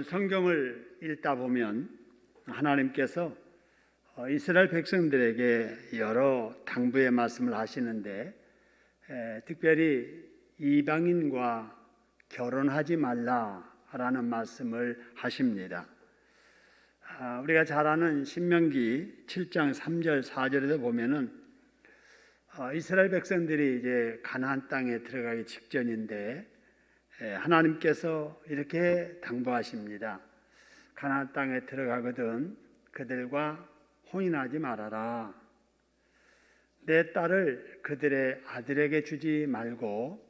성경을 읽다 보면 하나님께서 이스라엘 백성들에게 여러 당부의 말씀을 하시는데 특별히 이방인과 결혼하지 말라라는 말씀을 하십니다. 우리가 잘 아는 신명기 7장 3절 4절에도 보면은 이스라엘 백성들이 이제 가나안 땅에 들어가기 직전인데 하나님께서 이렇게 당부하십니다. 가나안 땅에 들어가거든 그들과 혼인하지 말아라. 내 딸을 그들의 아들에게 주지 말고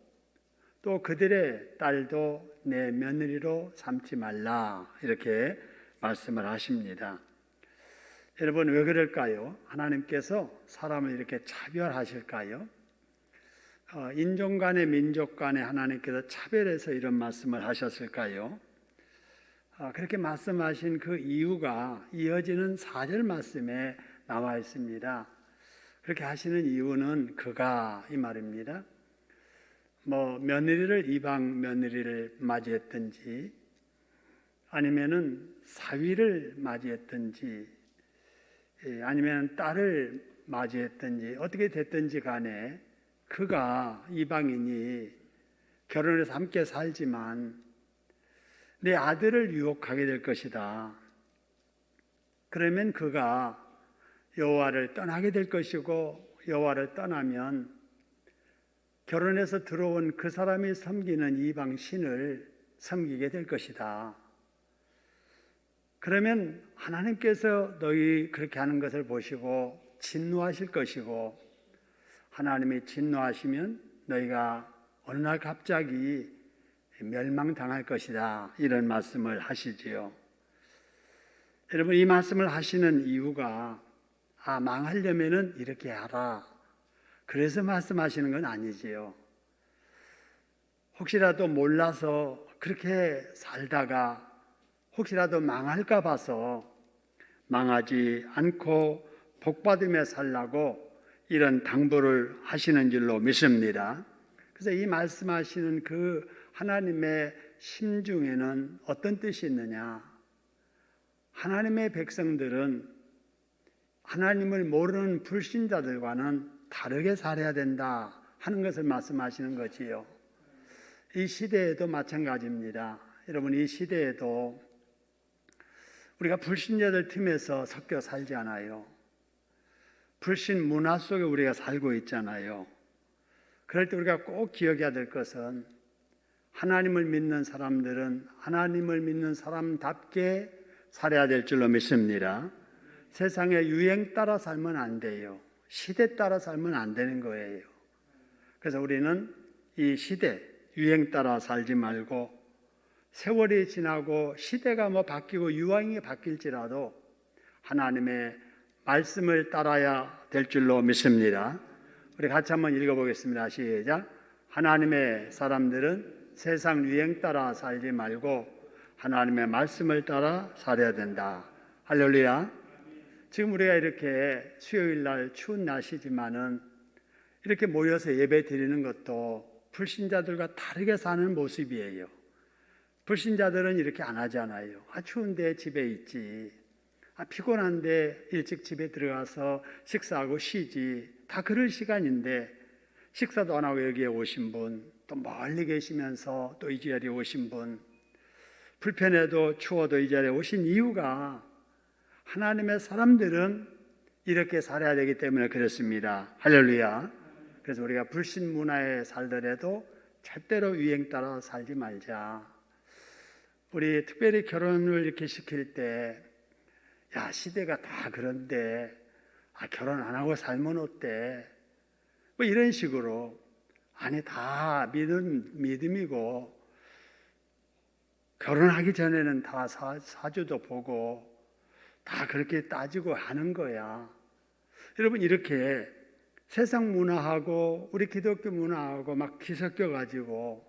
또 그들의 딸도 내 며느리로 삼지 말라. 이렇게 말씀을 하십니다. 여러분 왜 그럴까요? 하나님께서 사람을 이렇게 차별하실까요? 인종 간에 민족 간에 하나님께서 차별해서 이런 말씀을 하셨을까요? 그렇게 말씀하신 그 이유가 이어지는 4절 말씀에 나와 있습니다. 그렇게 하시는 이유는 그가 이 말입니다. 며느리를 이방 며느리를 맞이했든지 아니면은 사위를 맞이했든지 아니면 딸을 맞이했든지 어떻게 됐든지 간에 그가 이방인이 결혼해서 함께 살지만 내 아들을 유혹하게 될 것이다. 그러면 그가 여호와를 떠나게 될 것이고 여호와를 떠나면 결혼해서 들어온 그 사람이 섬기는 이방 신을 섬기게 될 것이다. 그러면 하나님께서 너희 그렇게 하는 것을 보시고 진노하실 것이고 하나님이 진노하시면 너희가 어느 날 갑자기 멸망당할 것이다. 이런 말씀을 하시지요. 여러분 이 말씀을 하시는 이유가 망하려면은 이렇게 하라. 그래서 말씀하시는 건 아니지요. 혹시라도 몰라서 그렇게 살다가 혹시라도 망할까 봐서 망하지 않고 복받으며 살라고 이런 당부를 하시는 줄로 믿습니다. 그래서 이 말씀하시는 그 하나님의 심중에는 어떤 뜻이 있느냐? 하나님의 백성들은 하나님을 모르는 불신자들과는 다르게 살아야 된다 하는 것을 말씀하시는 거지요. 이 시대에도 마찬가지입니다. 여러분 이 시대에도 우리가 불신자들 틈에서 섞여 살지 않아요. 불신 문화 속에 우리가 살고 있잖아요. 그럴 때 우리가 꼭 기억해야 될 것은 하나님을 믿는 사람들은 하나님을 믿는 사람답게 살아야 될 줄로 믿습니다. 세상의 유행 따라 살면 안 돼요. 시대 따라 살면 안 되는 거예요. 그래서 우리는 이 시대 유행 따라 살지 말고 세월이 지나고 시대가 바뀌고 유행이 바뀔지라도 하나님의 말씀을 따라야 될 줄로 믿습니다. 우리 같이 한번 읽어보겠습니다. 시작. 하나님의 사람들은 세상 유행 따라 살지 말고 하나님의 말씀을 따라 살아야 된다. 할렐루야. 지금 우리가 이렇게 수요일 날 추운 날씨지만은 이렇게 모여서 예배 드리는 것도 불신자들과 다르게 사는 모습이에요. 불신자들은 이렇게 안 하잖아요. 추운데 집에 있지. 피곤한데 일찍 집에 들어가서 식사하고 쉬지. 다 그럴 시간인데 식사도 안 하고 여기에 오신 분, 또 멀리 계시면서 또 이 자리에 오신 분, 불편해도 추워도 이 자리에 오신 이유가 하나님의 사람들은 이렇게 살아야 되기 때문에 그렇습니다. 할렐루야. 그래서 우리가 불신 문화에 살더라도 절대로 유행 따라 살지 말자. 우리 특별히 결혼을 이렇게 시킬 때 시대가 다 그런데 결혼 안 하고 살면 어때? 이런 식으로 다 믿음이고 결혼하기 전에는 다 사주도 보고 다 그렇게 따지고 하는 거야. 여러분 이렇게 세상 문화하고 우리 기독교 문화하고 뒤섞여 가지고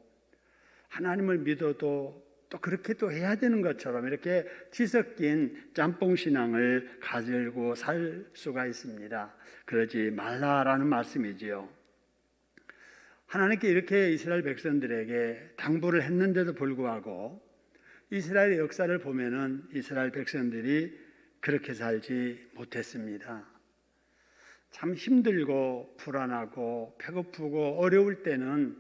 하나님을 믿어도 또 그렇게 또 해야 되는 것처럼 이렇게 뒤섞인 짬뽕 신앙을 가지고 살 수가 있습니다. 그러지 말라라는 말씀이지요. 하나님께 이렇게 이스라엘 백성들에게 당부를 했는데도 불구하고 이스라엘의 역사를 보면은 이스라엘 백성들이 그렇게 살지 못했습니다. 참 힘들고 불안하고 배고프고 어려울 때는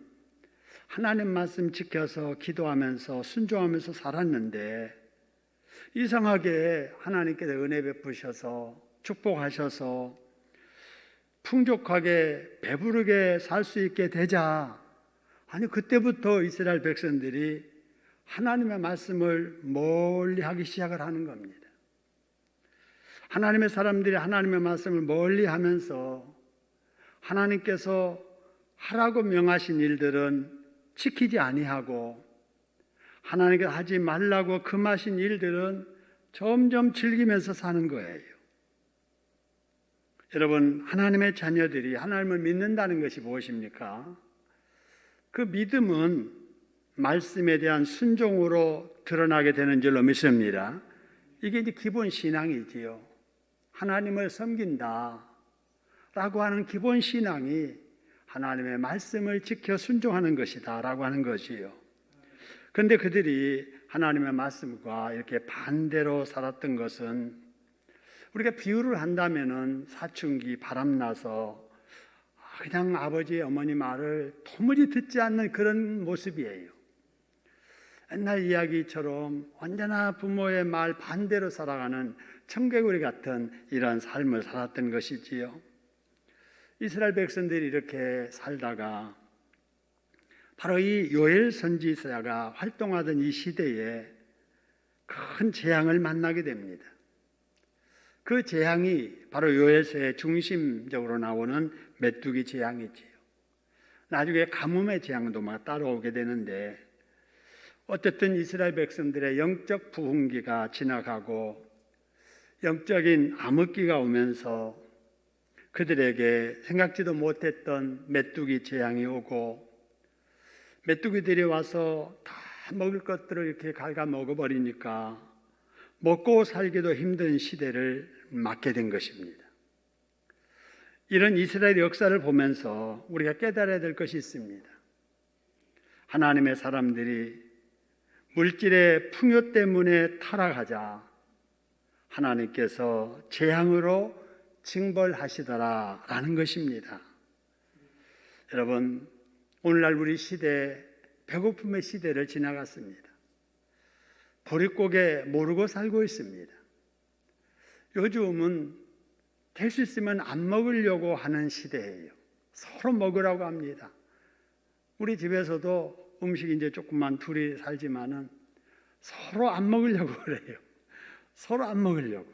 하나님 말씀 지켜서 기도하면서 순종하면서 살았는데, 이상하게 하나님께서 은혜 베푸셔서 축복하셔서 풍족하게 배부르게 살 수 있게 되자, 아니 그때부터 이스라엘 백성들이 하나님의 말씀을 멀리 하기 시작을 하는 겁니다. 하나님의 사람들이 하나님의 말씀을 멀리 하면서 하나님께서 하라고 명하신 일들은 지키지 아니하고, 하나님께서 하지 말라고 금하신 일들은 점점 즐기면서 사는 거예요. 여러분, 하나님의 자녀들이 하나님을 믿는다는 것이 무엇입니까? 그 믿음은 말씀에 대한 순종으로 드러나게 되는 줄로 믿습니다. 이게 이제 기본 신앙이지요. 하나님을 섬긴다 라고 하는 기본 신앙이 하나님의 말씀을 지켜 순종하는 것이다 라고 하는 것이요. 그런데 그들이 하나님의 말씀과 이렇게 반대로 살았던 것은, 우리가 비유를 한다면은 사춘기 바람나서 그냥 아버지 어머니 말을 도무지 듣지 않는 그런 모습이에요. 옛날 이야기처럼 언제나 부모의 말 반대로 살아가는 청개구리 같은 이런 삶을 살았던 것이지요. 이스라엘 백성들이 이렇게 살다가 바로 이 요엘 선지자가 활동하던 이 시대에 큰 재앙을 만나게 됩니다. 그 재앙이 바로 요엘서의 중심적으로 나오는 메뚜기 재앙이지요. 나중에 가뭄의 재앙도 막 따라오게 되는데, 어쨌든 이스라엘 백성들의 영적 부흥기가 지나가고 영적인 암흑기가 오면서 그들에게 생각지도 못했던 메뚜기 재앙이 오고, 메뚜기들이 와서 다 먹을 것들을 이렇게 갉아 먹어버리니까 먹고 살기도 힘든 시대를 맞게 된 것입니다. 이런 이스라엘 역사를 보면서 우리가 깨달아야 될 것이 있습니다. 하나님의 사람들이 물질의 풍요 때문에 타락하자 하나님께서 재앙으로 징벌하시더라라는 것입니다. 여러분, 오늘날 우리 시대 배고픔의 시대를 지나갔습니다. 보릿고개 모르고 살고 있습니다. 요즘은 될 수 있으면 안 먹으려고 하는 시대예요. 서로 먹으라고 합니다. 우리 집에서도 음식 이제 조금만 둘이 살지만은 서로 안 먹으려고 그래요. 서로 안 먹으려고.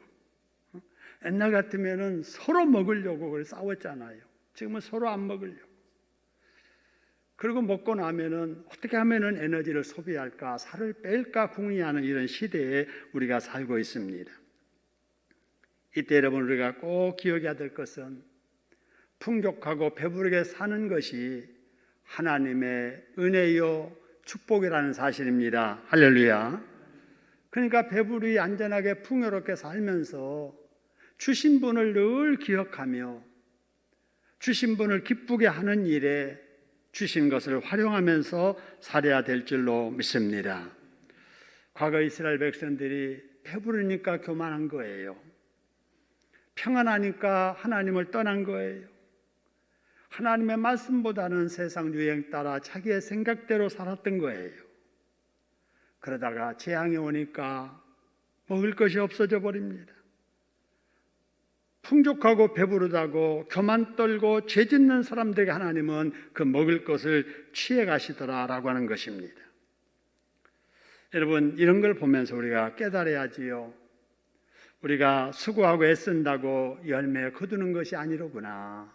옛날 같으면은 서로 먹으려고 그래 싸웠잖아요. 지금은 서로 안 먹으려고. 그리고 먹고 나면은 어떻게 하면은 에너지를 소비할까, 살을 뺄까 궁리하는 이런 시대에 우리가 살고 있습니다. 이때 여러분, 우리가 꼭 기억해야 될 것은 풍족하고 배부르게 사는 것이 하나님의 은혜요 축복이라는 사실입니다. 할렐루야. 그러니까 배부르게 안전하게 풍요롭게 살면서 주신 분을 늘 기억하며 주신 분을 기쁘게 하는 일에 주신 것을 활용하면서 살아야 될 줄로 믿습니다. 과거 이스라엘 백성들이 배부르니까 교만한 거예요. 평안하니까 하나님을 떠난 거예요. 하나님의 말씀보다는 세상 유행 따라 자기의 생각대로 살았던 거예요. 그러다가 재앙이 오니까 먹을 것이 없어져 버립니다. 풍족하고 배부르다고 교만 떨고 죄 짓는 사람들에게 하나님은 그 먹을 것을 취해 가시더라라고 하는 것입니다. 여러분, 이런 걸 보면서 우리가 깨달아야지요. 우리가 수고하고 애쓴다고 열매 거두는 것이 아니로구나.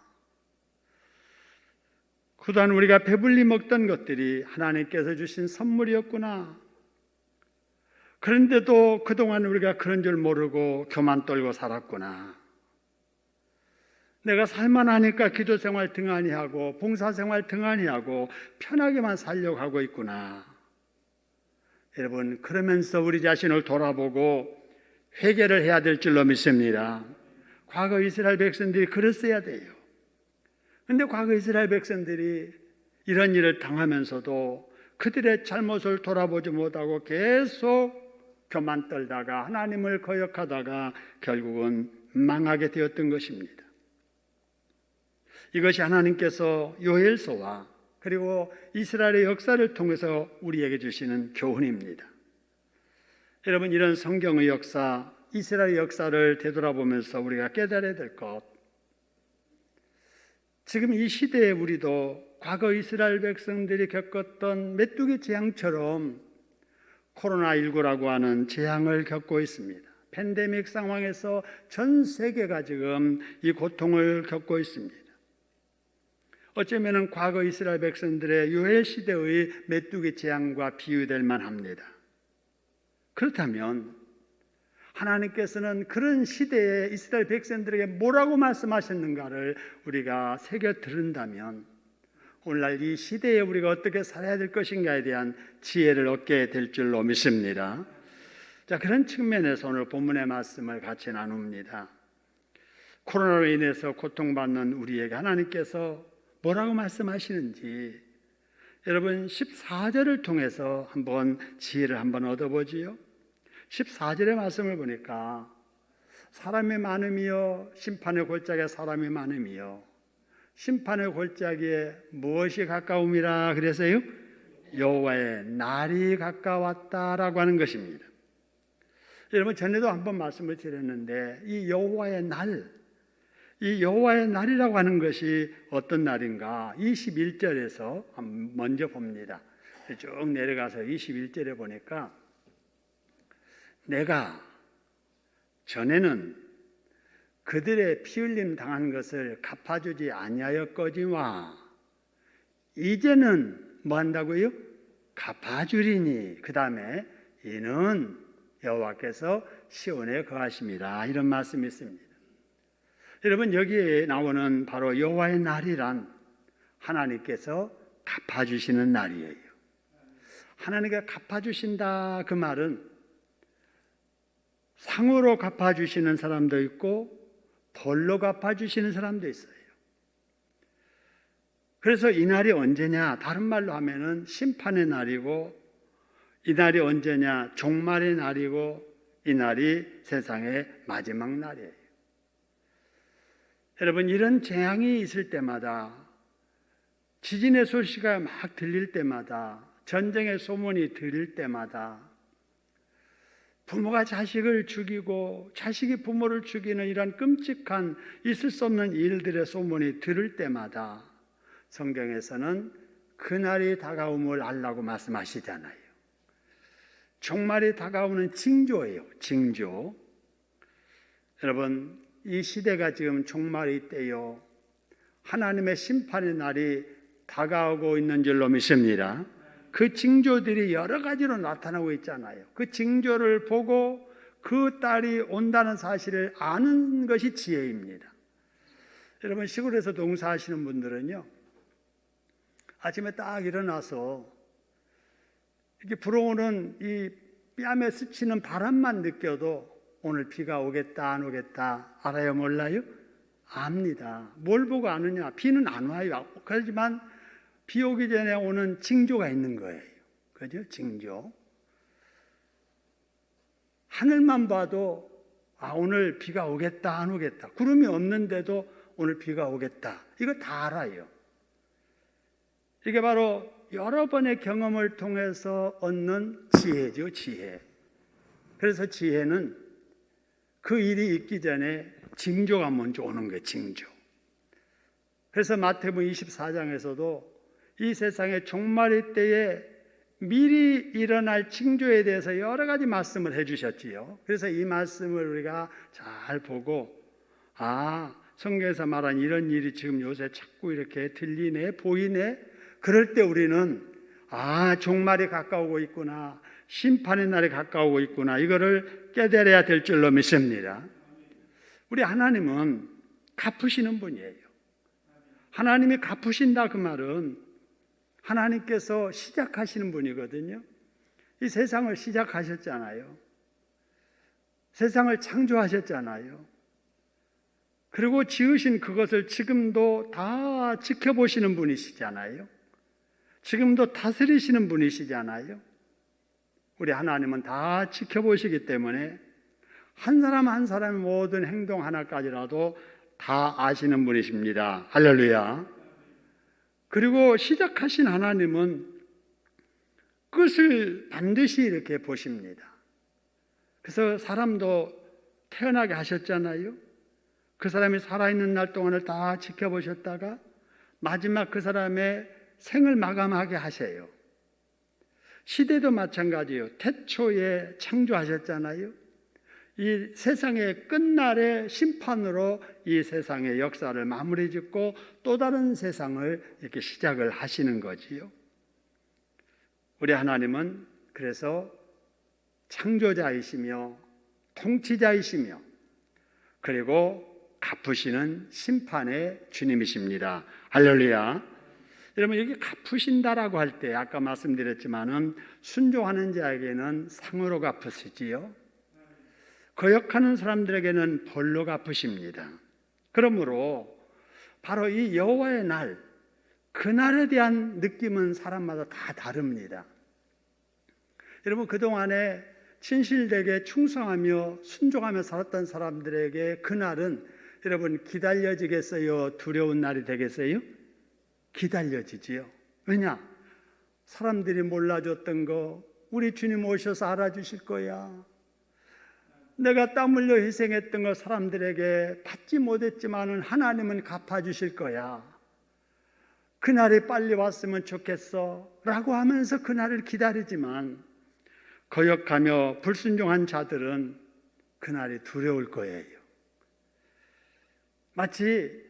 그동안 우리가 배불리 먹던 것들이 하나님께서 주신 선물이었구나. 그런데도 그동안 우리가 그런 줄 모르고 교만 떨고 살았구나. 내가 살만하니까 기도생활 등한히 하고 봉사생활 등한히 하고 편하게만 살려고 하고 있구나. 여러분, 그러면서 우리 자신을 돌아보고 회개를 해야 될 줄로 믿습니다. 과거 이스라엘 백성들이 그랬어야 돼요. 그런데 과거 이스라엘 백성들이 이런 일을 당하면서도 그들의 잘못을 돌아보지 못하고 계속 교만 떨다가 하나님을 거역하다가 결국은 망하게 되었던 것입니다. 이것이 하나님께서 요엘서와 그리고 이스라엘의 역사를 통해서 우리에게 주시는 교훈입니다. 여러분, 이런 성경의 역사, 이스라엘의 역사를 되돌아보면서 우리가 깨달아야 될 것, 지금 이 시대에 우리도 과거 이스라엘 백성들이 겪었던 메뚜기 재앙처럼 코로나19라고 하는 재앙을 겪고 있습니다. 팬데믹 상황에서 전 세계가 지금 이 고통을 겪고 있습니다. 어쩌면 과거 이스라엘 백성들의 요엘 시대의 메뚜기 재앙과 비유될 만합니다. 그렇다면 하나님께서는 그런 시대에 이스라엘 백성들에게 뭐라고 말씀하셨는가를 우리가 새겨 들은다면 오늘날 이 시대에 우리가 어떻게 살아야 될 것인가에 대한 지혜를 얻게 될 줄로 믿습니다. 자, 그런 측면에서 오늘 본문의 말씀을 같이 나눕니다. 코로나로 인해서 고통받는 우리에게 하나님께서 뭐라고 말씀하시는지 여러분 14절을 통해서 한번 지혜를 한번 얻어보지요. 14절의 말씀을 보니까 사람이 많음이요 심판의 골짜기에 사람이 많음이요 심판의 골짜기에 무엇이 가까움이라 그래서요? 여호와의 날이 가까웠다라고 하는 것입니다. 여러분, 전에도 한번 말씀을 드렸는데 이 여호와의 날, 이 여호와의 날이라고 하는 것이 어떤 날인가? 21절에서 먼저 봅니다. 쭉 내려가서 21절에 보니까 내가 전에는 그들의 피 흘림 당한 것을 갚아주지 아니하였거니와 이제는 뭐 한다고요? 갚아주리니 그 다음에 이는 여호와께서 시온에 거하심이라 이런 말씀이 있습니다. 여러분, 여기에 나오는 바로 여호와의 날이란 하나님께서 갚아주시는 날이에요. 하나님께 갚아주신다 그 말은 상으로 갚아주시는 사람도 있고 벌로 갚아주시는 사람도 있어요. 그래서 이 날이 언제냐? 다른 말로 하면은 심판의 날이고 이 날이 언제냐? 종말의 날이고 이 날이 세상의 마지막 날이에요. 여러분, 이런 재앙이 있을 때마다 지진의 소식이 막 들릴 때마다 전쟁의 소문이 들릴 때마다 부모가 자식을 죽이고 자식이 부모를 죽이는 이런 끔찍한 있을 수 없는 일들의 소문이 들을 때마다 성경에서는 그날이 다가옴을 알라고 말씀하시잖아요. 종말이 다가오는 징조예요. 징조. 여러분, 이 시대가 지금 종말이 때요 하나님의 심판의 날이 다가오고 있는 줄로 믿습니다. 그 징조들이 여러 가지로 나타나고 있잖아요. 그 징조를 보고 그 딸이 온다는 사실을 아는 것이 지혜입니다. 여러분, 시골에서 농사하시는 분들은요 아침에 딱 일어나서 이렇게 불어오는 이 뺨에 스치는 바람만 느껴도 오늘 비가 오겠다 안 오겠다 알아요 몰라요? 압니다. 뭘 보고 아느냐? 비는 안 와요. 그렇지만 비 오기 전에 오는 징조가 있는 거예요. 그죠? 징조. 하늘만 봐도 오늘 비가 오겠다 안 오겠다. 구름이 없는데도 오늘 비가 오겠다. 이거 다 알아요. 이게 바로 여러 번의 경험을 통해서 얻는 지혜죠. 지혜. 그래서 지혜는 그 일이 있기 전에 징조가 먼저 오는 거예요. 징조. 그래서 마태복음 24장에서도 이 세상의 종말의 때에 미리 일어날 징조에 대해서 여러 가지 말씀을 해주셨지요. 그래서 이 말씀을 우리가 잘 보고 성경에서 말한 이런 일이 지금 요새 자꾸 이렇게 들리네 보이네. 그럴 때 우리는 종말이 가까우고 있구나, 심판의 날이 가까우고 있구나, 이거를 깨달아야 될 줄로 믿습니다. 우리 하나님은 갚으시는 분이에요. 하나님이 갚으신다 그 말은 하나님께서 시작하시는 분이거든요. 이 세상을 시작하셨잖아요. 세상을 창조하셨잖아요. 그리고 지으신 그것을 지금도 다 지켜보시는 분이시잖아요. 지금도 다스리시는 분이시잖아요. 우리 하나님은 다 지켜보시기 때문에 한 사람 한 사람의 모든 행동 하나까지라도 다 아시는 분이십니다. 할렐루야. 그리고 시작하신 하나님은 끝을 반드시 이렇게 보십니다. 그래서 사람도 태어나게 하셨잖아요. 그 사람이 살아있는 날 동안을 다 지켜보셨다가 마지막 그 사람의 생을 마감하게 하세요. 시대도 마찬가지예요. 태초에 창조하셨잖아요. 이 세상의 끝날의 심판으로 이 세상의 역사를 마무리 짓고 또 다른 세상을 이렇게 시작을 하시는 거지요. 우리 하나님은 그래서 창조자이시며 통치자이시며 그리고 갚으시는 심판의 주님이십니다. 할렐루야. 여러분, 여기 갚으신다라고 할 때 아까 말씀드렸지만은 순종하는 자에게는 상으로 갚으시지요. 거역하는 사람들에게는 벌로 갚으십니다. 그러므로 바로 이 여호와의 날, 그날에 대한 느낌은 사람마다 다 다릅니다. 여러분, 그동안에 진실되게 충성하며 순종하며 살았던 사람들에게 그날은 여러분 기다려지겠어요? 두려운 날이 되겠어요? 기다려지지요. 왜냐? 사람들이 몰라줬던 거 우리 주님 오셔서 알아주실 거야. 내가 땀 흘려 희생했던 거 사람들에게 받지 못했지만은 하나님은 갚아주실 거야. 그날이 빨리 왔으면 좋겠어 라고 하면서 그날을 기다리지만 거역하며 불순종한 자들은 그날이 두려울 거예요. 마치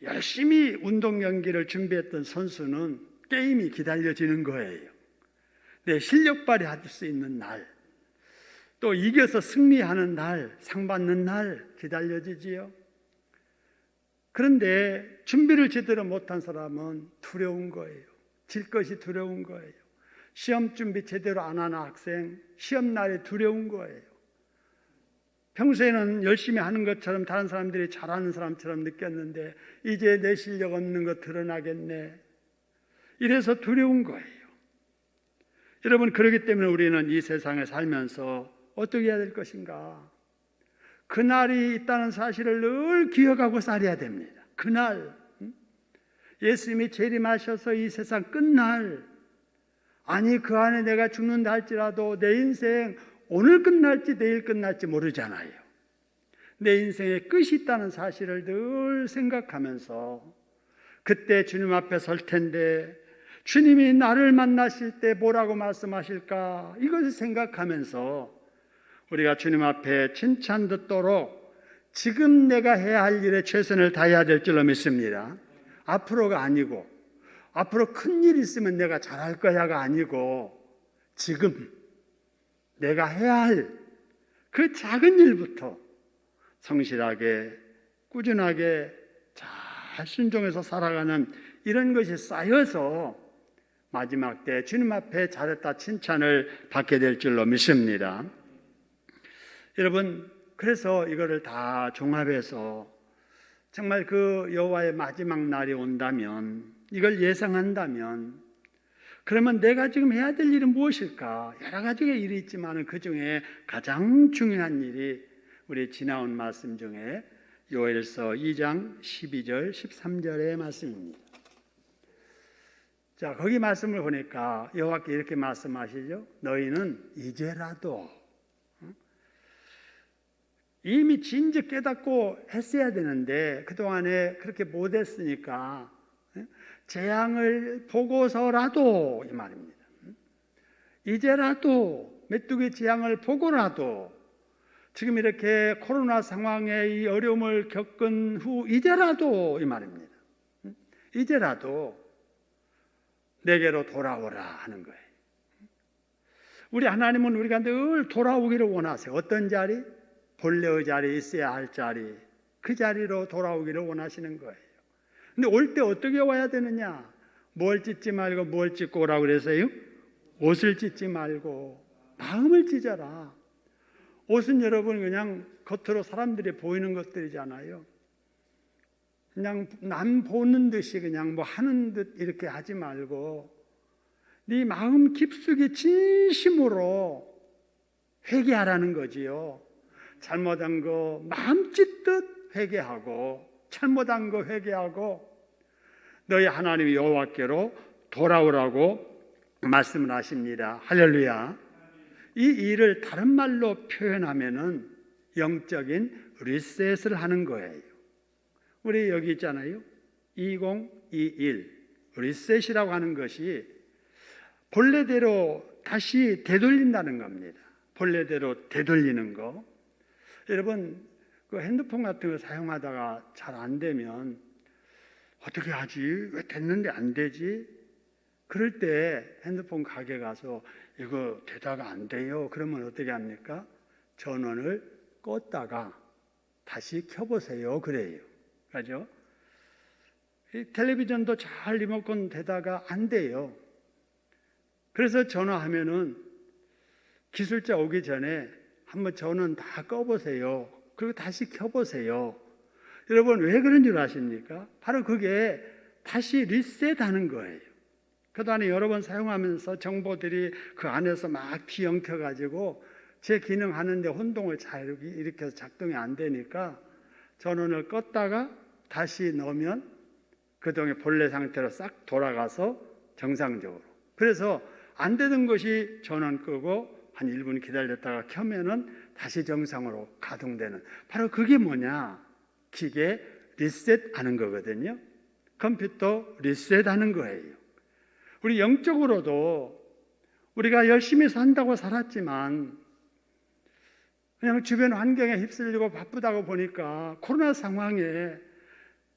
열심히 운동 경기를 준비했던 선수는 게임이 기다려지는 거예요. 내 실력 발휘할 수 있는 날, 또 이겨서 승리하는 날, 상 받는 날 기다려지지요. 그런데 준비를 제대로 못한 사람은 두려운 거예요. 질 것이 두려운 거예요. 시험 준비 제대로 안 하는 학생, 시험 날이 두려운 거예요. 평소에는 열심히 하는 것처럼 다른 사람들이 잘하는 사람처럼 느꼈는데 이제 내 실력 없는 거 드러나겠네. 이래서 두려운 거예요. 여러분, 그렇기 때문에 우리는 이 세상에 살면서 어떻게 해야 될 것인가? 그날이 있다는 사실을 늘 기억하고 살아야 됩니다. 그날, 예수님이 재림하셔서 이 세상 끝날, 아니 그 안에 내가 죽는다 할지라도 내 인생 오늘 끝날지 내일 끝날지 모르잖아요. 내 인생에 끝이 있다는 사실을 늘 생각하면서 그때 주님 앞에 설 텐데 주님이 나를 만나실 때 뭐라고 말씀하실까? 이것을 생각하면서 우리가 주님 앞에 칭찬 듣도록 지금 내가 해야 할 일에 최선을 다해야 될 줄로 믿습니다. 앞으로가 아니고 앞으로 큰 일 있으면 내가 잘할 거야가 아니고 지금 내가 해야 할 그 작은 일부터 성실하게 꾸준하게 잘 순종해서 살아가는 이런 것이 쌓여서 마지막 때 주님 앞에 잘했다 칭찬을 받게 될 줄로 믿습니다. 여러분, 그래서 이거를 다 종합해서 정말 그 여호와의 마지막 날이 온다면, 이걸 예상한다면 그러면 내가 지금 해야 될 일은 무엇일까? 여러 가지의 일이 있지만 그 중에 가장 중요한 일이 우리 지나온 말씀 중에 요엘서 2장 12절 13절의 말씀입니다. 자, 거기 말씀을 보니까 여호와께 이렇게 말씀하시죠. 너희는 이제라도, 이미 진즉 깨닫고 했어야 되는데 그동안에 그렇게 못했으니까 재앙을 보고서라도, 이 말입니다. 이제라도 메뚜기 재앙을 보고라도, 지금 이렇게 코로나 상황의 이 어려움을 겪은 후 이제라도, 이 말입니다. 이제라도 내게로 돌아오라 하는 거예요. 우리 하나님은 우리가 늘 돌아오기를 원하세요. 어떤 자리? 본래의 자리에 있어야 할 자리, 그 자리로 돌아오기를 원하시는 거예요. 근데 올 때 어떻게 와야 되느냐? 뭘 찢지 말고 뭘 찢고 오라고 그랬어요? 옷을 찢지 말고 마음을 찢어라. 옷은 여러분 그냥 겉으로 사람들이 보이는 것들이잖아요. 그냥 남 보는 듯이 그냥 뭐 하는 듯 이렇게 하지 말고 네 마음 깊숙이 진심으로 회개하라는 거지요. 잘못한 거 마음 찢듯 회개하고 잘못한 거 회개하고 너희 하나님 여호와께로 돌아오라고 말씀을 하십니다. 할렐루야. 이 일을 다른 말로 표현하면은 영적인 리셋을 하는 거예요. 우리 여기 있잖아요. 2021 리셋이라고 하는 것이 본래대로 다시 되돌린다는 겁니다. 본래대로 되돌리는 거. 여러분 그 핸드폰 같은 거 사용하다가 잘 안 되면 어떻게 하지? 왜 됐는데 안 되지? 그럴 때 핸드폰 가게 가서 이거 되다가 안 돼요. 그러면 어떻게 합니까? 전원을 껐다가 다시 켜보세요. 그래요. 그죠? 이 텔레비전도 잘 리모컨 되다가 안 돼요. 그래서 전화하면은 기술자 오기 전에 한번 전원 다 꺼보세요. 그리고 다시 켜보세요. 여러분 왜 그런 줄 아십니까? 바로 그게 다시 리셋하는 거예요. 그동안에 여러 번 사용하면서 정보들이 그 안에서 막 뒤엉켜가지고 제 기능하는데 혼동을 잘 일으켜서 작동이 안 되니까 전원을 껐다가 다시 넣으면 그동안의 본래 상태로 싹 돌아가서 정상적으로. 그래서 안 되던 것이 전원 끄고 한 1분 기다렸다가 켜면은 다시 정상으로 가동되는, 바로 그게 뭐냐? 기계 리셋하는 거거든요. 컴퓨터 리셋하는 거예요. 우리 영적으로도 우리가 열심히 산다고 살았지만 그냥 주변 환경에 휩쓸리고 바쁘다고 보니까 코로나 상황에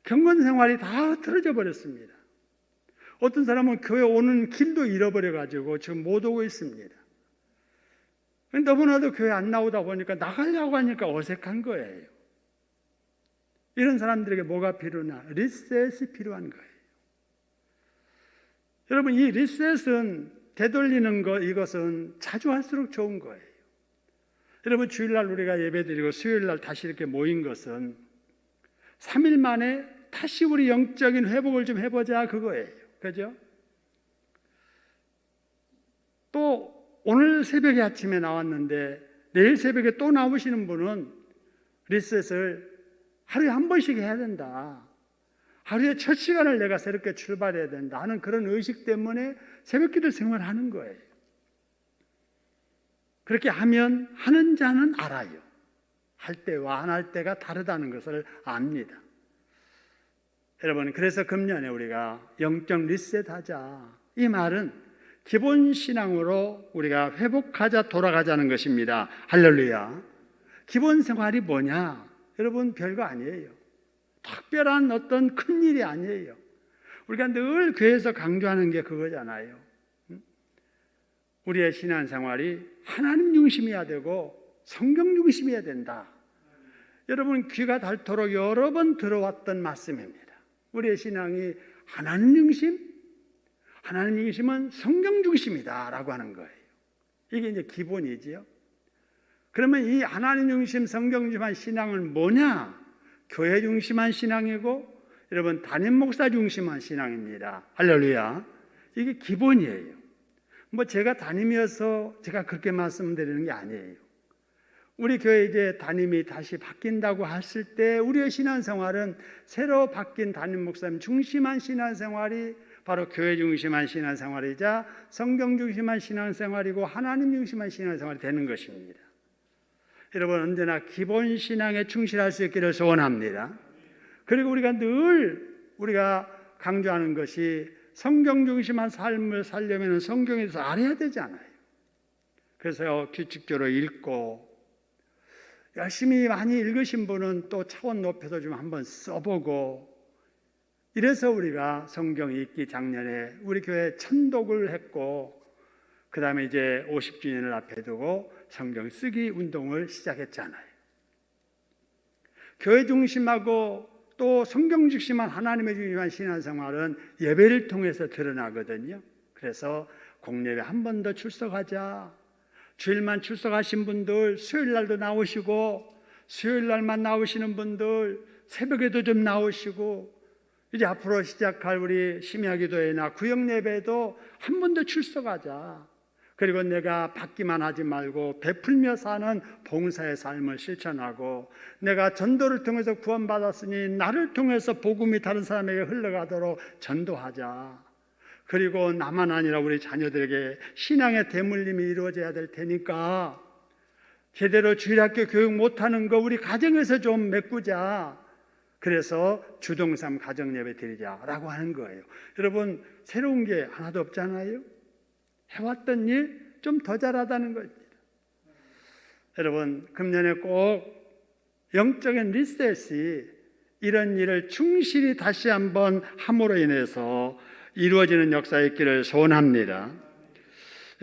경건 생활이 다 흐트러져 버렸습니다. 어떤 사람은 교회 오는 길도 잃어버려가지고 지금 못 오고 있습니다. 너무나도 교회 안 나오다 보니까 나가려고 하니까 어색한 거예요. 이런 사람들에게 뭐가 필요나? 리셋이 필요한 거예요. 여러분 이 리셋은 되돌리는 것, 이것은 자주 할수록 좋은 거예요. 여러분 주일날 우리가 예배드리고 수요일날 다시 이렇게 모인 것은 3일 만에 다시 우리 영적인 회복을 좀 해보자 그거예요. 그죠? 또 오늘 새벽에 아침에 나왔는데 내일 새벽에 또 나오시는 분은 리셋을 하루에 한 번씩 해야 된다. 하루에 첫 시간을 내가 새롭게 출발해야 된다 하는 그런 의식 때문에 새벽기도 생활하는 거예요. 그렇게 하면 하는 자는 알아요. 할 때와 안 할 때가 다르다는 것을 압니다. 여러분 그래서 금년에 우리가 영적 리셋하자, 이 말은 기본 신앙으로 우리가 회복하자, 돌아가자는 것입니다. 할렐루야. 기본 생활이 뭐냐? 여러분 별거 아니에요. 특별한 어떤 큰 일이 아니에요. 우리가 늘 교회에서 강조하는 게 그거잖아요. 우리의 신앙생활이 하나님 중심이어야 되고 성경 중심이어야 된다. 여러분 귀가 닳도록 여러 번 들어왔던 말씀입니다. 우리의 신앙이 하나님 중심, 하나님 중심은 성경 중심이다 라고 하는 거예요. 이게 이제 기본이지요. 그러면 이 하나님 중심, 성경 중심한 신앙은 뭐냐? 교회 중심한 신앙이고 여러분 담임 목사 중심한 신앙입니다. 할렐루야. 이게 기본이에요. 뭐 제가 담임이어서 제가 그렇게 말씀드리는 게 아니에요. 우리 교회 이제 담임이 다시 바뀐다고 했을 때 우리의 신앙생활은 새로 바뀐 담임 목사님 중심한 신앙생활이 바로 교회 중심한 신앙생활이자 성경 중심한 신앙생활이고 하나님 중심한 신앙생활이 되는 것입니다. 여러분 언제나 기본 신앙에 충실할 수 있기를 소원합니다. 그리고 우리가 늘 강조하는 것이 성경 중심한 삶을 살려면 성경에서 알아야 되잖아요. 그래서 규칙적으로 읽고 열심히 많이 읽으신 분은 또 차원 높여서 좀 한번 써보고, 이래서 우리가 성경 읽기 작년에 우리 교회 천독을 했고 그 다음에 이제 50주년을 앞에 두고 성경 쓰기 운동을 시작했잖아요. 교회 중심하고 또 성경 중심한 하나님의 중심한 신앙생활은 예배를 통해서 드러나거든요. 그래서 공예배 한 번 더 출석하자. 주일만 출석하신 분들 수요일 날도 나오시고, 수요일 날만 나오시는 분들 새벽에도 좀 나오시고 이제 앞으로 시작할 우리 심야기도회나 구역예배도 한 번 더 출석하자. 그리고 내가 받기만 하지 말고 베풀며 사는 봉사의 삶을 실천하고 내가 전도를 통해서 구원받았으니 나를 통해서 복음이 다른 사람에게 흘러가도록 전도하자. 그리고 나만 아니라 우리 자녀들에게 신앙의 대물림이 이루어져야 될 테니까 제대로 주일학교 교육 못하는 거 우리 가정에서 좀 메꾸자. 그래서 주동삼 가정예배 드리자라고 하는 거예요. 여러분, 새로운 게 하나도 없잖아요. 해왔던 일 좀 더 잘하다는 겁니다. 여러분, 금년에 꼭 영적인 리셋이 이런 일을 충실히 다시 한번 함으로 인해서 이루어지는 역사가 있기를 소원합니다.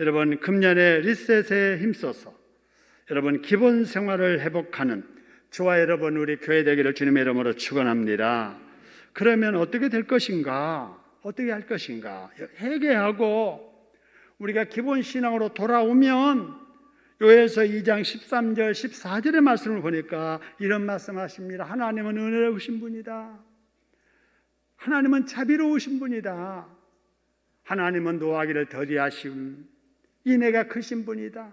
여러분, 금년에 리셋에 힘써서 여러분 기본 생활을 회복하는 저와 여러분 우리 교회 되기를 주님의 이름으로 축원합니다. 그러면 어떻게 될 것인가? 어떻게 할 것인가? 회개하고 우리가 기본 신앙으로 돌아오면 요에서 2장 13절 14절의 말씀을 보니까 이런 말씀하십니다. 하나님은 은혜로우신 분이다. 하나님은 자비로우신 분이다. 하나님은 노하기를 더디하심 인애가 크신 분이다.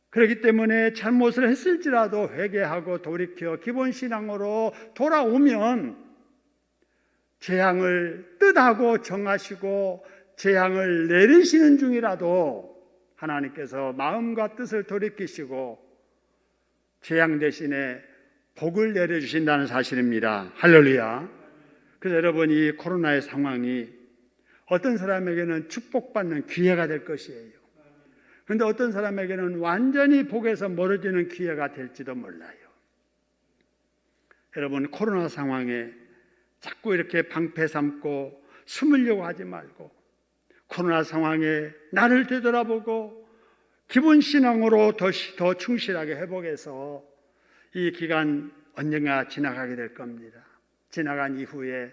그렇기 때문에 잘못을 했을지라도 회개하고 돌이켜 기본 신앙으로 돌아오면 재앙을 뜻하고 정하시고 재앙을 내리시는 중이라도 하나님께서 마음과 뜻을 돌이키시고 재앙 대신에 복을 내려주신다는 사실입니다. 할렐루야. 그래서 여러분, 이 코로나의 상황이 어떤 사람에게는 축복받는 기회가 될 것이에요. 그런데 어떤 사람에게는 완전히 복에서 멀어지는 기회가 될지도 몰라요. 여러분, 코로나 상황에 자꾸 이렇게 방패 삼고 숨으려고 하지 말고 코로나 상황에 나를 되돌아보고 기본 신앙으로 더 충실하게 회복해서 이 기간 언젠가 지나가게 될 겁니다. 지나간 이후에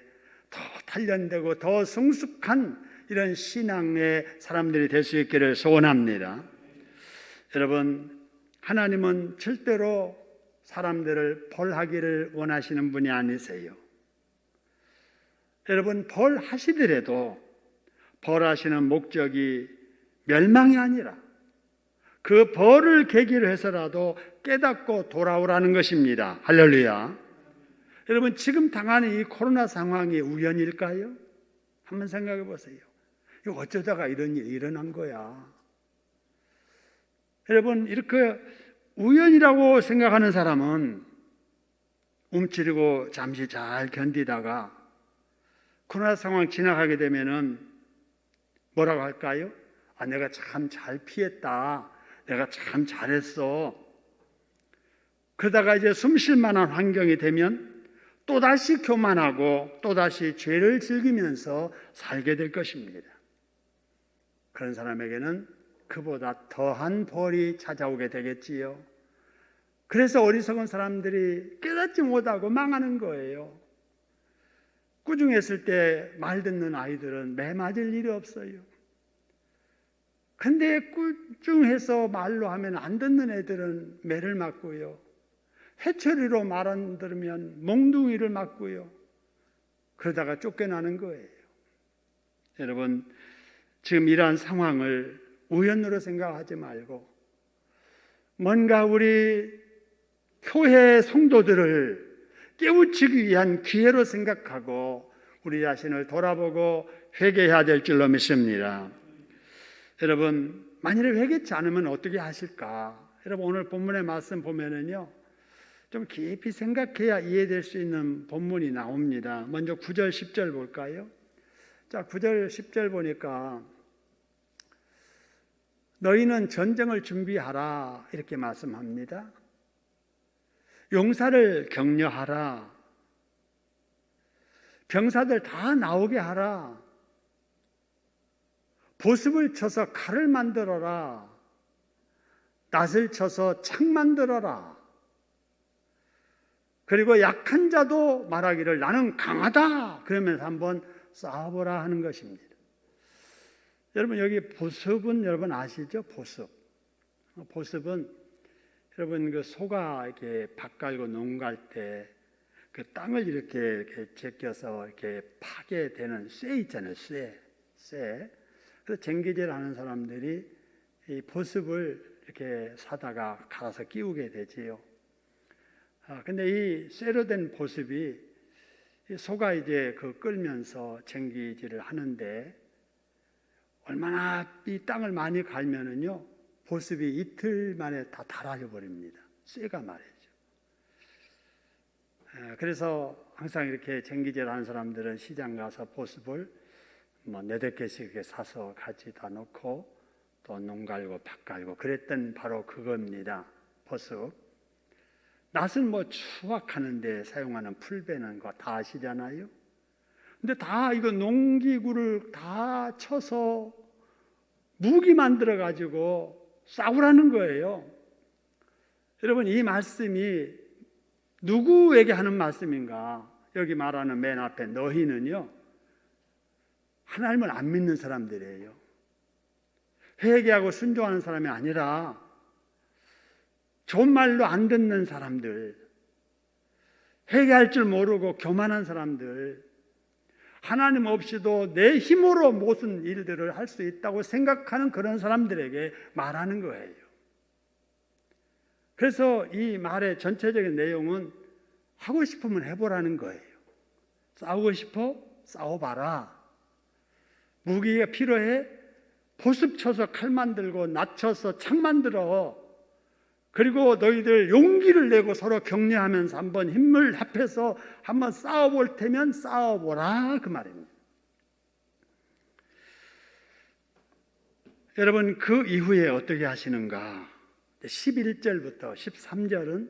더 단련되고 더 성숙한 이런 신앙의 사람들이 될 수 있기를 소원합니다. 여러분, 하나님은 절대로 사람들을 벌하기를 원하시는 분이 아니세요. 여러분, 벌하시더라도 벌하시는 목적이 멸망이 아니라 그 벌을 계기로 해서라도 깨닫고 돌아오라는 것입니다. 할렐루야. 여러분, 지금 당하는 이 코로나 상황이 우연일까요? 한번 생각해 보세요. 이거 어쩌다가 이런 일이 일어난 거야. 여러분, 이렇게 우연이라고 생각하는 사람은 움츠리고 잠시 잘 견디다가 코로나 상황 지나가게 되면은 뭐라고 할까요? 아, 내가 참 잘 피했다. 내가 참 잘했어. 그러다가 이제 숨 쉴 만한 환경이 되면 또다시 교만하고 또다시 죄를 즐기면서 살게 될 것입니다. 그런 사람에게는 그보다 더한 벌이 찾아오게 되겠지요. 그래서 어리석은 사람들이 깨닫지 못하고 망하는 거예요. 꾸중했을 때 말 듣는 아이들은 매 맞을 일이 없어요. 근데 꾸중해서 말로 하면 안 듣는 애들은 매를 맞고요. 회초리로 말 안 들으면 몽둥이를 맞고요. 그러다가 쫓겨나는 거예요. 여러분, 지금 이러한 상황을 우연으로 생각하지 말고 뭔가 우리 교회 성도들을 깨우치기 위한 기회로 생각하고 우리 자신을 돌아보고 회개해야 될 줄로 믿습니다. 여러분, 만일에 회개치 않으면 어떻게 하실까? 여러분, 오늘 본문의 말씀 보면은요, 좀 깊이 생각해야 이해될 수 있는 본문이 나옵니다. 먼저 9절 10절 볼까요? 자, 9절 10절 보니까 너희는 전쟁을 준비하라 이렇게 말씀합니다. 용사를 격려하라. 병사들 다 나오게 하라. 보습을 쳐서 칼을 만들어라. 낫을 쳐서 창 만들어라. 그리고 약한 자도 말하기를 나는 강하다. 그러면서 한번 싸워보라 하는 것입니다. 여러분, 여기 보습은 여러분 아시죠? 보습. 보습은 여러분 그 소가 이렇게 밭 갈고 농갈 때 그 땅을 이렇게 제껴서 이렇게 파게 되는 쇠 있잖아요. 쇠. 그래서 쟁기질 하는 사람들이 이 보습을 이렇게 사다가 갈아서 끼우게 되지요. 근데 이 쇠로 된 보습이 이 소가 이제 그 끌면서 쟁기질을 하는데 얼마나 이 땅을 많이 갈면은요 보습이 이틀 만에 다 닳아져 버립니다. 쇠가 말이죠. 그래서 항상 이렇게 쟁기질 하는 사람들은 시장 가서 보습을 뭐 4-5개씩 이렇게 사서 가지다 놓고 또 농 갈고 밭 갈고 그랬던 바로 그겁니다. 보습. 낫은 뭐 추확하는데 사용하는 풀 베는 거 다 아시잖아요. 근데 다 이거 농기구를 다 쳐서 무기 만들어 가지고 싸우라는 거예요. 여러분 이 말씀이 누구에게 하는 말씀인가? 여기 말하는 맨 앞에 너희는요 하나님을 안 믿는 사람들이에요. 회개하고 순종하는 사람이 아니라 좋은 말로 안 듣는 사람들, 회개할 줄 모르고 교만한 사람들, 하나님 없이도 내 힘으로 모든 일들을 할 수 있다고 생각하는 그런 사람들에게 말하는 거예요. 그래서 이 말의 전체적인 내용은 하고 싶으면 해보라는 거예요. 싸우고 싶어? 싸워봐라. 무기가 필요해? 보습 쳐서 칼 만들고 낮춰서 창 만들어. 그리고 너희들 용기를 내고 서로 격려하면서 한번 힘을 합해서 한번 싸워볼 테면 싸워보라 그 말입니다. 여러분 그 이후에 어떻게 하시는가? 11절부터 13절은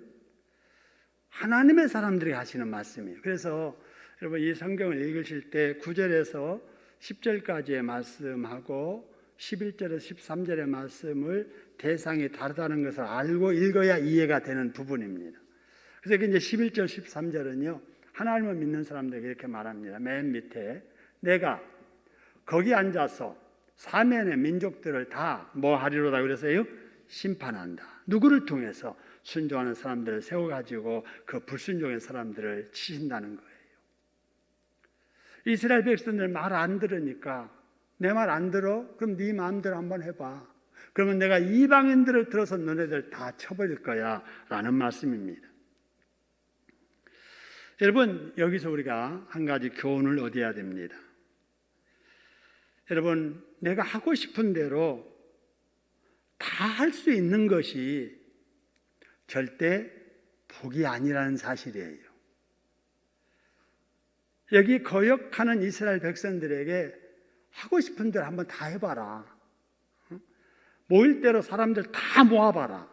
하나님의 사람들이 하시는 말씀이에요. 그래서 여러분 이 성경을 읽으실 때 9절에서 10절까지의 말씀하고 11절에서 13절의 말씀을 대상이 다르다는 것을 알고 읽어야 이해가 되는 부분입니다. 그래서 이제 11절, 13절은요 하나님을 믿는 사람들에게 이렇게 말합니다. 맨 밑에 내가 거기 앉아서 사면의 민족들을 다 뭐 하리로다 그랬어요? 심판한다. 누구를 통해서? 순종하는 사람들을 세워가지고 그 불순종의 사람들을 치신다는 거예요. 이스라엘 백성들 말 안 들으니까 내 말 안 들어? 그럼 네 마음대로 한번 해봐. 그러면 내가 이방인들을 들어서 너네들 다 쳐버릴 거야 라는 말씀입니다. 여러분 여기서 우리가 한 가지 교훈을 얻어야 됩니다. 여러분 내가 하고 싶은 대로 다 할 수 있는 것이 절대 복이 아니라는 사실이에요. 여기 거역하는 이스라엘 백성들에게 하고 싶은 대로 한번 다 해봐라. 모일 대로 사람들 다 모아봐라.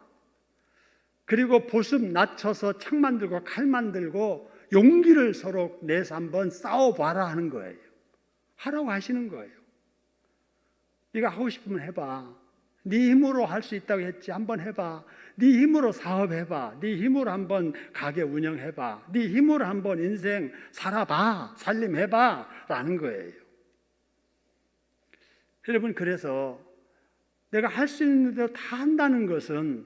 그리고 보습 낮춰서 창 만들고 칼 만들고 용기를 서로 내서 한번 싸워봐라 하는 거예요. 하라고 하시는 거예요. 네가 하고 싶으면 해봐. 네 힘으로 할 수 있다고 했지. 한번 해봐. 네 힘으로 사업해봐. 네 힘으로 한번 가게 운영해봐. 네 힘으로 한번 인생 살아봐. 살림해봐 라는 거예요. 여러분 그래서 내가 할 수 있는 대로 다 한다는 것은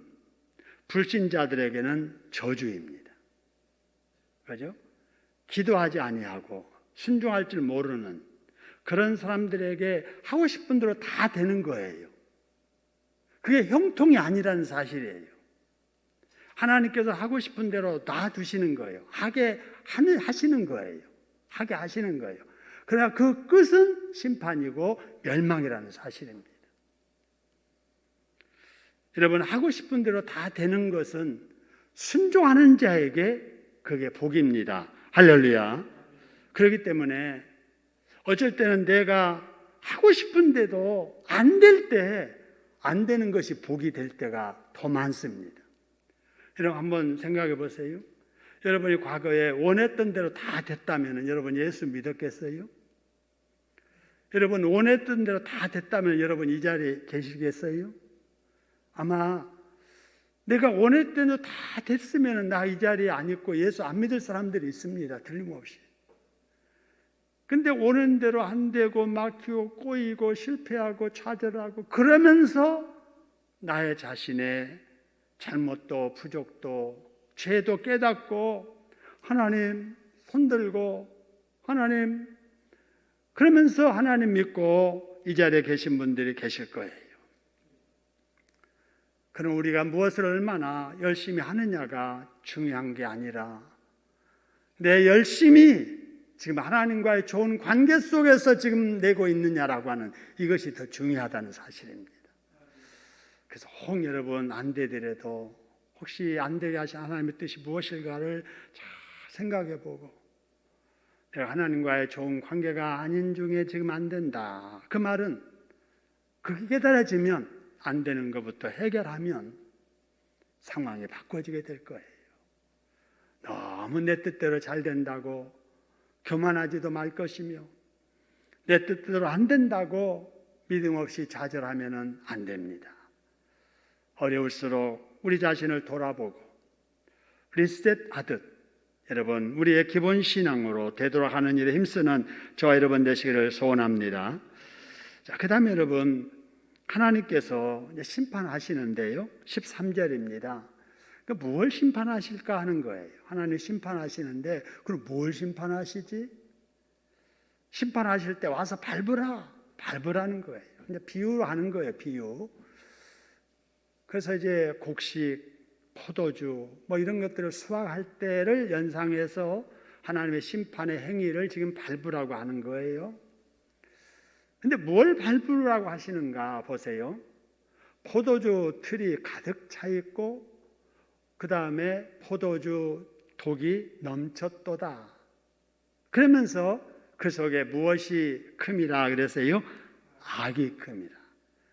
불신자들에게는 저주입니다. 그죠? 기도하지 아니하고 순종할 줄 모르는 그런 사람들에게 하고 싶은 대로 다 되는 거예요. 그게 형통이 아니라는 사실이에요. 하나님께서 하고 싶은 대로 놔두시는 거예요. 하게 하시는 거예요. 하게 하시는 거예요. 그러나 그 끝은 심판이고 멸망이라는 사실입니다. 여러분 하고 싶은 대로 다 되는 것은 순종하는 자에게 그게 복입니다. 할렐루야. 그렇기 때문에 어쩔 때는 내가 하고 싶은데도 안 될 때 안 되는 것이 복이 될 때가 더 많습니다. 여러분 한번 생각해 보세요. 여러분이 과거에 원했던 대로 다 됐다면 여러분 예수 믿었겠어요? 여러분 원했던 대로 다 됐다면 여러분 이 자리에 계시겠어요? 아마 내가 원했던 대로 다 됐으면 나 이 자리에 안 있고 예수 안 믿을 사람들이 있습니다. 틀림없이. 근데 원하는 대로 안 되고 막히고 꼬이고 실패하고 좌절하고 그러면서 나의 자신의 잘못도 부족도 죄도 깨닫고 하나님 손들고 하나님, 그러면서 하나님 믿고 이 자리에 계신 분들이 계실 거예요. 그럼 우리가 무엇을 얼마나 열심히 하느냐가 중요한 게 아니라 내 열심히 지금 하나님과의 좋은 관계 속에서 지금 내고 있느냐라고 하는 이것이 더 중요하다는 사실입니다. 그래서 혹 여러분 안 되더라도 혹시 안 되게 하신 하나님의 뜻이 무엇일까를 잘 생각해 보고 내가 하나님과의 좋은 관계가 아닌 중에 지금 안 된다. 그 말은 그게 깨달아지면 안 되는 것부터 해결하면 상황이 바꿔지게 될 거예요. 너무 내 뜻대로 잘 된다고 교만하지도 말 것이며 내 뜻대로 안 된다고 믿음 없이 좌절하면 안 됩니다. 어려울수록 우리 자신을 돌아보고 리셋하듯 여러분 우리의 기본 신앙으로 되돌아가는 일에 힘쓰는 저와 여러분 되시기를 소원합니다. 자, 그 다음에 여러분 하나님께서 이제 심판하시는데요 13절입니다. 그러니까 뭘 심판하실까 하는 거예요. 하나님 심판하시는데 그럼 뭘 심판하시지? 심판하실 때 와서 밟으라는 거예요. 근데 비유하는 거예요. 비유. 그래서 이제 곡식, 포도주 뭐 이런 것들을 수확할 때를 연상해서 하나님의 심판의 행위를 지금 밟으라고 하는 거예요. 근데 뭘 밟으라고 하시는가 보세요. 포도주 틀이 가득 차 있고 그 다음에 포도주 독이 넘쳤도다. 그러면서 그 속에 무엇이 큼이라 그랬어요? 악이 큼이라.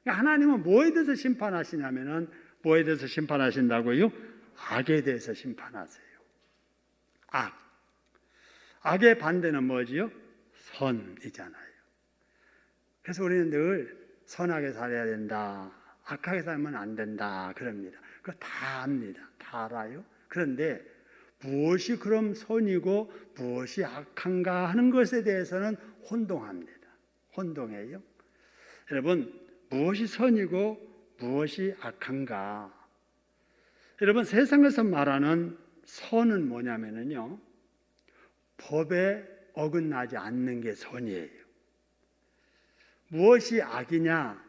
그러니까 하나님은 뭐에 대해서 심판하시냐면은 뭐에 대해서 심판하신다고요? 악에 대해서 심판하세요. 악. 악의 반대는 뭐지요? 선이잖아요. 그래서 우리는 늘 선하게 살아야 된다. 악하게 살면 안 된다. 그럽니다. 그거 다 압니다. 다 알아요. 그런데 무엇이 그럼 선이고 무엇이 악한가 하는 것에 대해서는 혼동합니다. 혼동해요. 여러분, 무엇이 선이고 무엇이 악한가? 여러분, 세상에서 말하는 선은 뭐냐면요, 법에 어긋나지 않는 게 선이에요. 무엇이 악이냐?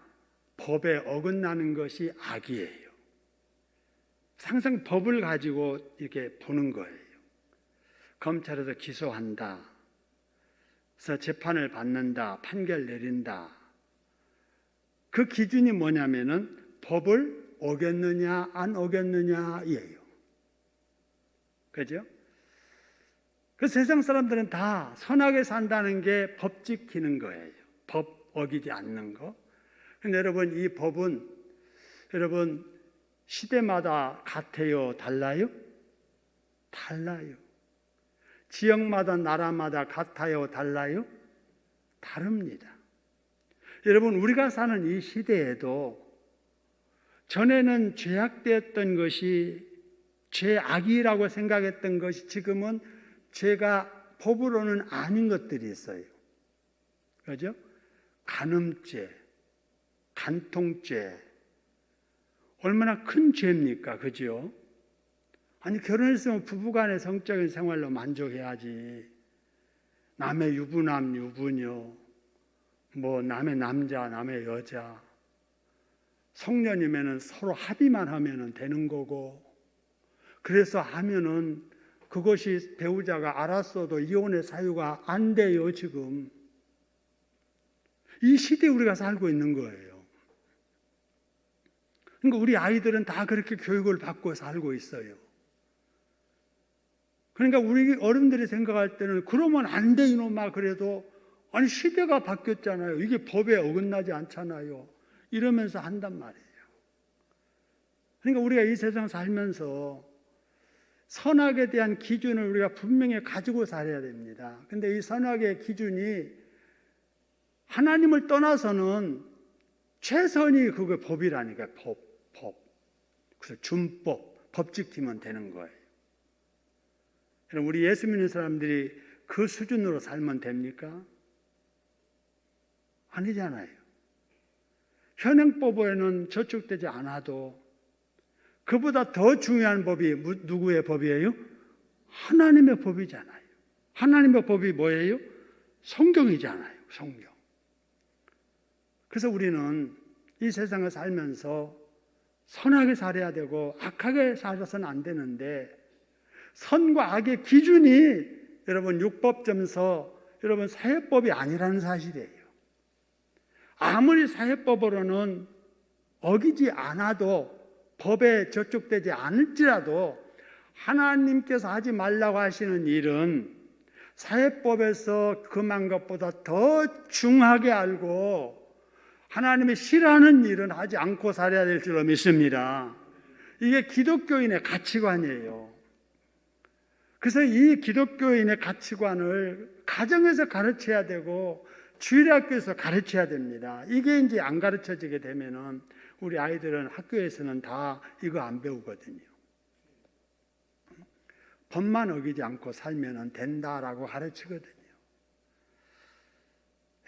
법에 어긋나는 것이 악이에요. 항상 법을 가지고 이렇게 보는 거예요. 검찰에서 기소한다. 그래서 재판을 받는다. 판결 내린다. 그 기준이 뭐냐면은 법을 어겼느냐 안 어겼느냐예요. 그죠? 그 세상 사람들은 다 선하게 산다는 게 법 지키는 거예요. 법 어기지 않는 거. 근데 여러분 이 법은 여러분 시대마다 같아요? 달라요? 달라요. 지역마다 나라마다 같아요? 달라요? 다릅니다. 여러분 우리가 사는 이 시대에도 전에는 죄악되었던 것이 죄악이라고 생각했던 것이 지금은 죄가 법으로는 아닌 것들이 있어요. 그죠? 간음죄, 간통죄 얼마나 큰 죄입니까? 그죠? 아니 결혼했으면 부부간의 성적인 생활로 만족해야지. 남의 유부남, 유부녀, 뭐 남의 남자, 남의 여자, 성년이면은 서로 합의만 하면은 되는 거고, 그래서 하면은 그것이 배우자가 알았어도 이혼의 사유가 안 돼요. 지금 이 시대에 우리가 살고 있는 거예요. 그러니까 우리 아이들은 다 그렇게 교육을 받고 살고 있어요. 그러니까 우리 어른들이 생각할 때는 그러면 안 돼 이놈아. 그래도 아니 시대가 바뀌었잖아요. 이게 법에 어긋나지 않잖아요. 이러면서 한단 말이에요. 그러니까 우리가 이 세상 살면서 선악에 대한 기준을 우리가 분명히 가지고 살아야 됩니다. 근데 이 선악의 기준이 하나님을 떠나서는 최선이 그게 법이라니까. 법. 그래서 준법, 법 지키면 되는 거예요. 그럼 우리 예수 믿는 사람들이 그 수준으로 살면 됩니까? 아니잖아요. 현행법에는 저촉되지 않아도 그보다 더 중요한 법이 누구의 법이에요? 하나님의 법이잖아요. 하나님의 법이 뭐예요? 성경이잖아요. 성경. 그래서 우리는 이 세상을 살면서 선하게 살아야 되고 악하게 살아서는 안 되는데, 선과 악의 기준이 여러분 율법점서 여러분 사회법이 아니라는 사실이에요. 아무리 사회법으로는 어기지 않아도, 법에 저촉되지 않을지라도 하나님께서 하지 말라고 하시는 일은 사회법에서 금한 것보다 더 중하게 알고 하나님이 싫어하는 일은 하지 않고 살아야 될 줄로 믿습니다. 이게 기독교인의 가치관이에요. 그래서 이 기독교인의 가치관을 가정에서 가르쳐야 되고 주일학교에서 가르쳐야 됩니다. 이게 이제 안 가르쳐지게 되면은 우리 아이들은 학교에서는 다 이거 안 배우거든요. 법만 어기지 않고 살면 된다라고 가르치거든요.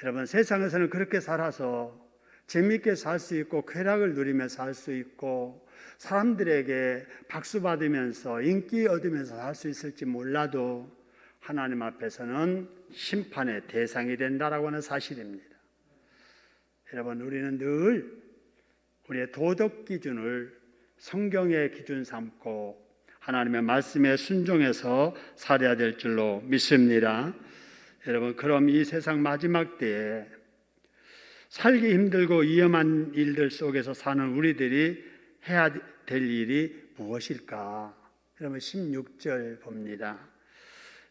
여러분, 세상에서는 그렇게 살아서 재미있게 살 수 있고 쾌락을 누리며 살 수 있고 사람들에게 박수 받으면서 인기 얻으면서 살 수 있을지 몰라도 하나님 앞에서는 심판의 대상이 된다라고 하는 사실입니다. 여러분, 우리는 늘 우리의 도덕 기준을 성경의 기준 삼고 하나님의 말씀에 순종해서 살아야 될 줄로 믿습니다. 여러분, 그럼 이 세상 마지막 때에 살기 힘들고 위험한 일들 속에서 사는 우리들이 해야 될 일이 무엇일까? 여러분, 16절 봅니다.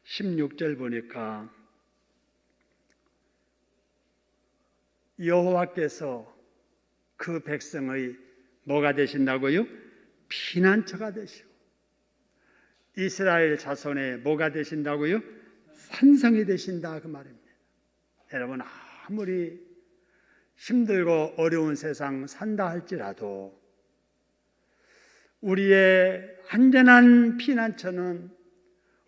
16절 보니까 여호와께서 그 백성의 뭐가 되신다고요? 피난처가 되시고 이스라엘 자손의 뭐가 되신다고요? 산성이 되신다, 그 말입니다. 여러분, 아무리 힘들고 어려운 세상 산다 할지라도 우리의 안전한 피난처는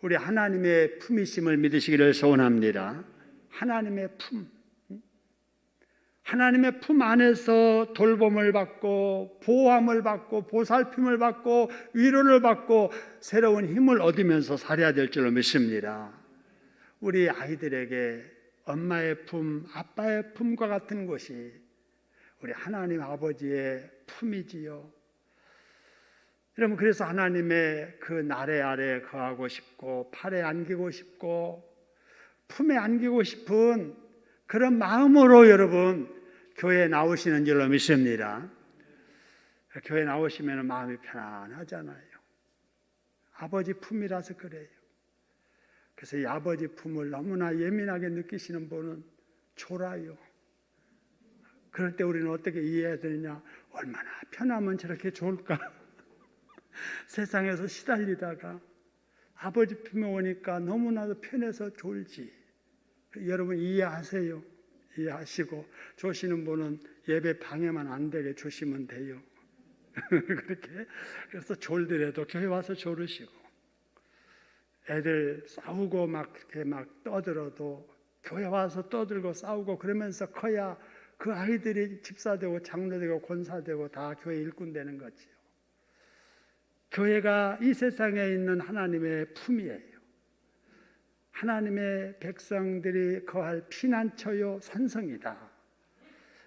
우리 하나님의 품이심을 믿으시기를 소원합니다. 하나님의 품. 하나님의 품 안에서 돌봄을 받고 보호함을 받고 보살핌을 받고 위로를 받고 새로운 힘을 얻으면서 살아야 될 줄로 믿습니다. 우리 아이들에게 엄마의 품, 아빠의 품과 같은 것이 우리 하나님 아버지의 품이지요. 여러분, 그래서 하나님의 그 나래 아래 거하고 싶고 팔에 안기고 싶고 품에 안기고 싶은 그런 마음으로 여러분 교회에 나오시는 줄로 믿습니다. 교회 나오시면 마음이 편안하잖아요. 아버지 품이라서 그래요. 그래서 이 아버지 품을 너무나 예민하게 느끼시는 분은 졸아요. 그럴 때 우리는 어떻게 이해해야 되느냐? 얼마나 편하면 저렇게 좋을까? 세상에서 시달리다가 아버지 품에 오니까 너무나도 편해서 졸지. 여러분 이해하세요. 이해하시고 조시는 분은 예배 방해만 안 되게 조시면 돼요. 그렇게 그래서 졸더라도 교회 와서 졸으시고 애들 싸우고 막 이렇게 막 떠들어도 교회 와서 떠들고 싸우고 그러면서 커야 그 아이들이 집사되고 장로되고 권사되고 다 교회 일꾼 되는 거지요. 교회가 이 세상에 있는 하나님의 품이에요. 하나님의 백성들이 거할 피난처요 산성이다.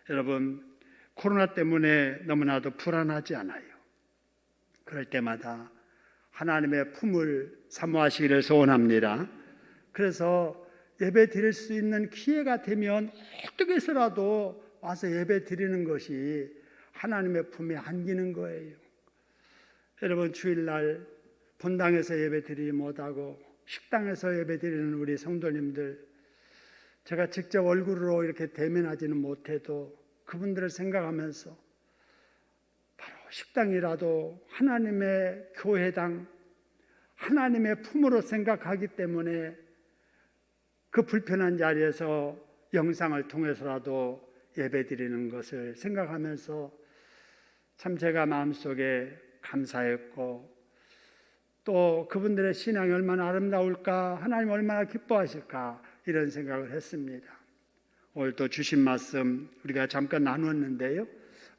여러분, 코로나 때문에 너무나도 불안하지 않아요? 그럴 때마다 하나님의 품을 사모하시기를 소원합니다. 그래서 예배 드릴 수 있는 기회가 되면 어떻게 해서라도 와서 예배 드리는 것이 하나님의 품에 안기는 거예요. 여러분, 주일날 본당에서 예배 드리지 못하고 식당에서 예배 드리는 우리 성도님들, 제가 직접 얼굴로 이렇게 대면하지는 못해도 그분들을 생각하면서 바로 식당이라도 하나님의 교회당, 하나님의 품으로 생각하기 때문에 그 불편한 자리에서 영상을 통해서라도 예배 드리는 것을 생각하면서 참 제가 마음속에 감사했고 또 그분들의 신앙이 얼마나 아름다울까, 하나님 얼마나 기뻐하실까 이런 생각을 했습니다. 오늘 또 주신 말씀 우리가 잠깐 나눴는데요,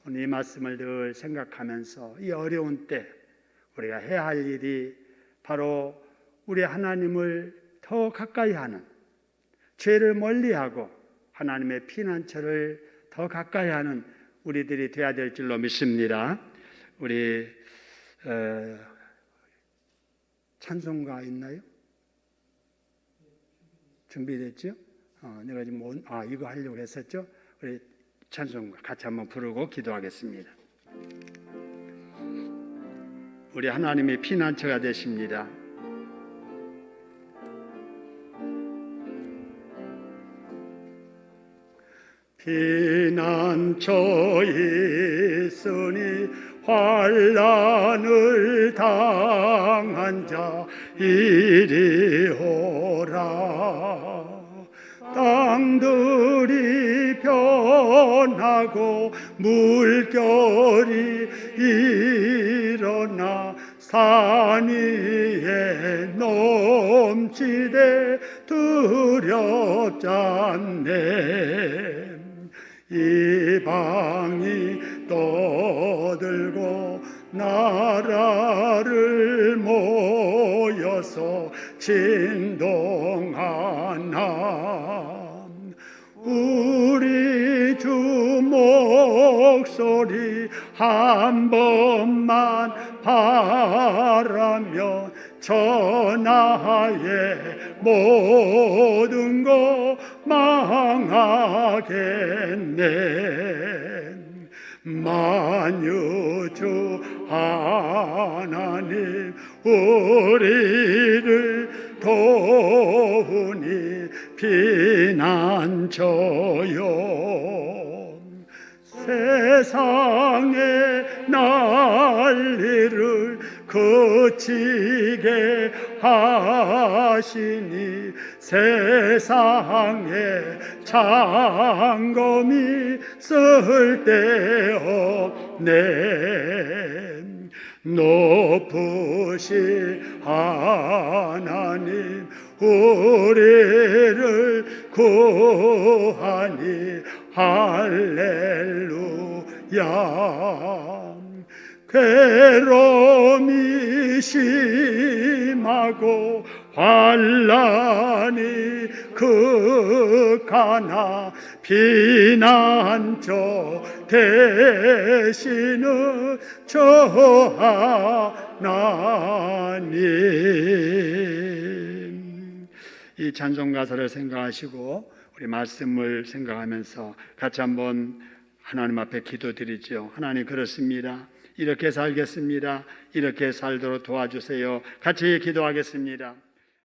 오늘 이 말씀을 늘 생각하면서 이 어려운 때 우리가 해야 할 일이 바로 우리 하나님을 더 더 가까이 하는, 죄를 멀리하고 하나님의 피난처를 더 가까이 하는 우리들이 되어야 될 줄로 믿습니다. 우리 찬송가 있나요? 준비됐죠? 내가 지금 이거 하려고 했었죠? 우리 찬송가 같이 한번 부르고 기도하겠습니다. 우리 하나님의 피난처가 되십니다. 피난처에 있으니 환난을 당한 자 이리 오라. 땅들이 변하고 물결이 일어나 산 위에 넘치되 두렵지 않네. 이방이 떠들고 나라를 모여서 진동하나 우리 주 목소리 한 번만 바라면 천하의 모든 것 망하겠네. 만유주 하나님 우리를 도우니 피난처요. 세상의 난리를 그치게 하시니 세상에 장검이 쓸데없네. 높으신 하나님 우리를 구하니 할렐루야. 괴로움이 심하고 환난이 극하나 피난처 되시는 저 하나님. 이 찬송 가사를 생각하시고 우리 말씀을 생각하면서 같이 한번 하나님 앞에 기도드리죠. 하나님, 그렇습니다. 이렇게 살겠습니다. 이렇게 살도록 도와주세요. 같이 기도하겠습니다.